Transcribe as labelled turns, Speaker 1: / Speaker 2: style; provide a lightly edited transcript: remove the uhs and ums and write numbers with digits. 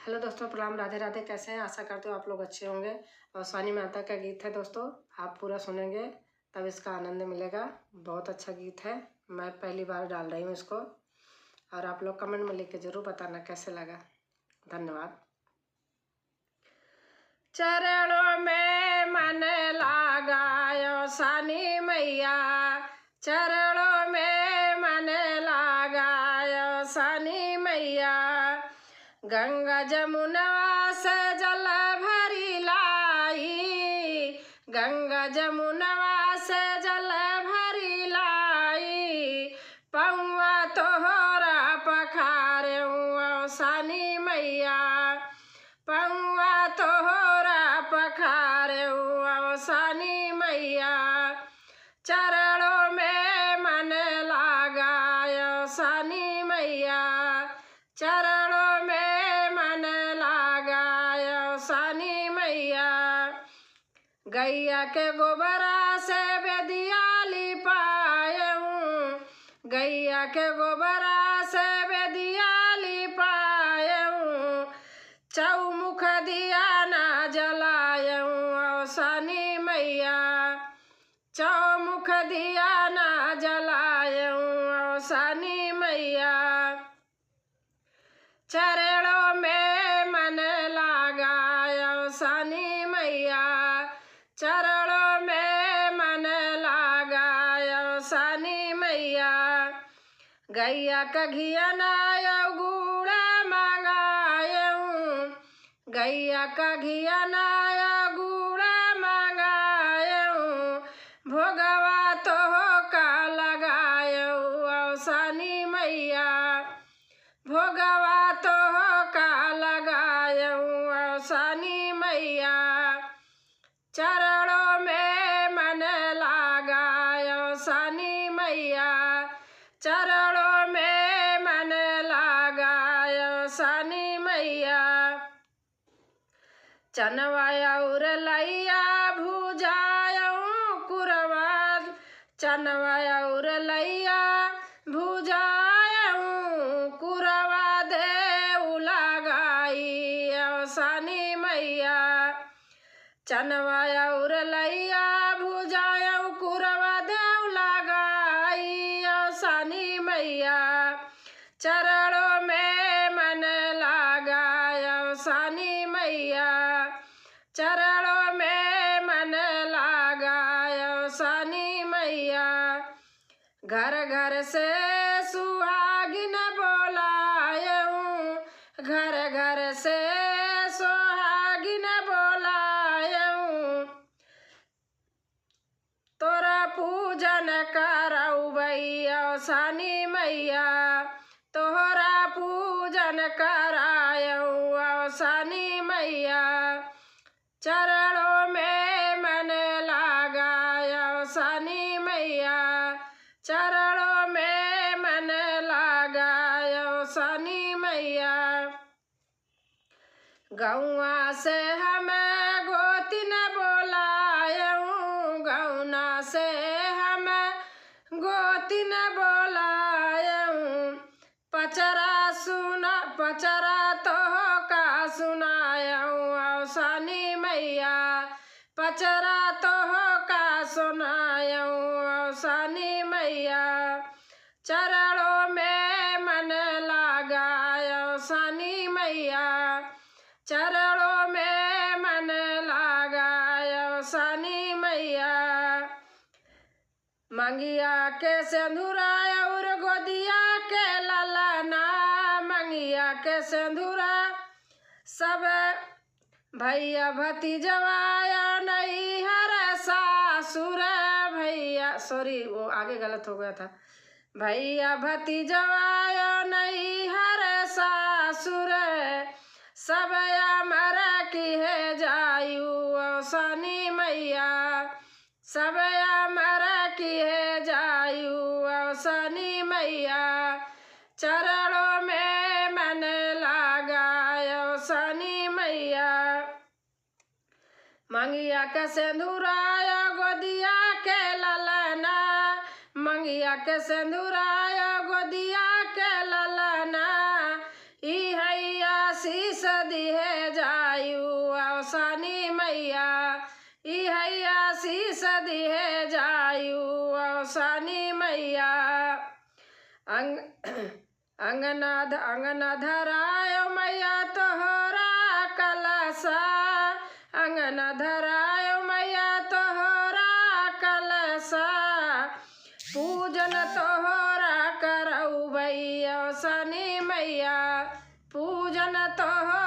Speaker 1: Hello दोस्तों, प्रणाम, राधे राधे। कैसे हैं? आशा करते हो आप लोग अच्छे होंगे। और सानी माता का गीत है दोस्तों, आप पूरा सुनेंगे तब इसका आनंद मिलेगा। बहुत अच्छा गीत है, मैं पहली बार डाल रही हूँ इसको। और आप लोग कमेंट में लिख के जरूर बताना कैसे लगा। धन्यवाद। चरणों में मन लगायो सानी मैया, चरणों में मन लगायो सानी मैया। गंगा जमुना से जल भरी लाई, गंगा जमुना से जल भरी लाई। पौआ तोहरा पखारे सानी मैया, पौआ तोहरा पखारे सानी मैया। चरणों में मन लगायो सानी मैया, चरणों में मन लगायो सानी मैया। गैया के गोबरा से बेदिया लिपायऊं, गैया के गोबरा से बेदिया लिपायऊं। चौमुख दिया ना जलायऊं सानी मैया, चौमुख दिया ना जलायऊं सानी मैया। चरणों में मन लगायो सानी मैया, चरणों में मन लगायो सानी मैया। गैया का घिया नायो गुड़ मंगायऊं, गैया का घिया नायो गुड़ मंगायऊं। भोगवा तो का लगायो सानी मैया, भोगवा तो का लगायो सानी मैया। चरणों में मन लगायो सानी मैया, चरणों में मन लगायो सानी मैया। चनवा और लैया भुजायूं कुरवा, चनवा और लैया भुजायूं कुरवा दे लगाई सानी मैया। चनवा और लैया भुजायूं कुरवा दे लगाई सानी मैया। चरणों में मन लगायो सानी मैया, चरणों में मन लगायो सानी मैया। घर घर से सुहागिन बोलायऊं, घर घर से सुहागिन बोलायऊं। तोरा पूजन करौबैया सानी मैया, तोहरा पूजन करायऊं सानी मैया। चरणों में मन लगायो सानी मैया, चरणों में मन लगायो सानी मैया। गौआ से हम गोतिन बोलायऊं, गौना से हम गोतिन बोलायऊं। पचरा सुना, पचरा तो का सुनायऊं सानी मैया, पचरा तो का सुनायऊं सानी मैया। चरणों में मन लगायो सानी मैया, चरणों में मन लगायो सानी मैया। मंगिया के सिंदूरा और गोदिया के ललना, मंगिया के सिंदूरा सब भैया भतीजवाया नहीं हर सासुर भैया, सॉरी वो आगे गलत हो गया था। भैया भतीजवाया नहीं हर सासुर, सब अमर की है जायू सानी मैया, सब अमर की है जायू सानी मैया। चरणों में मन लगायो सानी मैया। मंगिया के सिंदूराया गोदिया के ललना, मंगिया के सिंदूराया गोदिया के ललना। ई हैया सी सदी है जायु अवसानी मैया, इहैया सदी है जायु अवसानी मैया। अंगना धरायो मैया तोहरा कलसा, अंगना धरायो मैया तोहरा कलसा, पूजन तोहरा करऊ भैया अवसानी मैया, पूजन तोहरा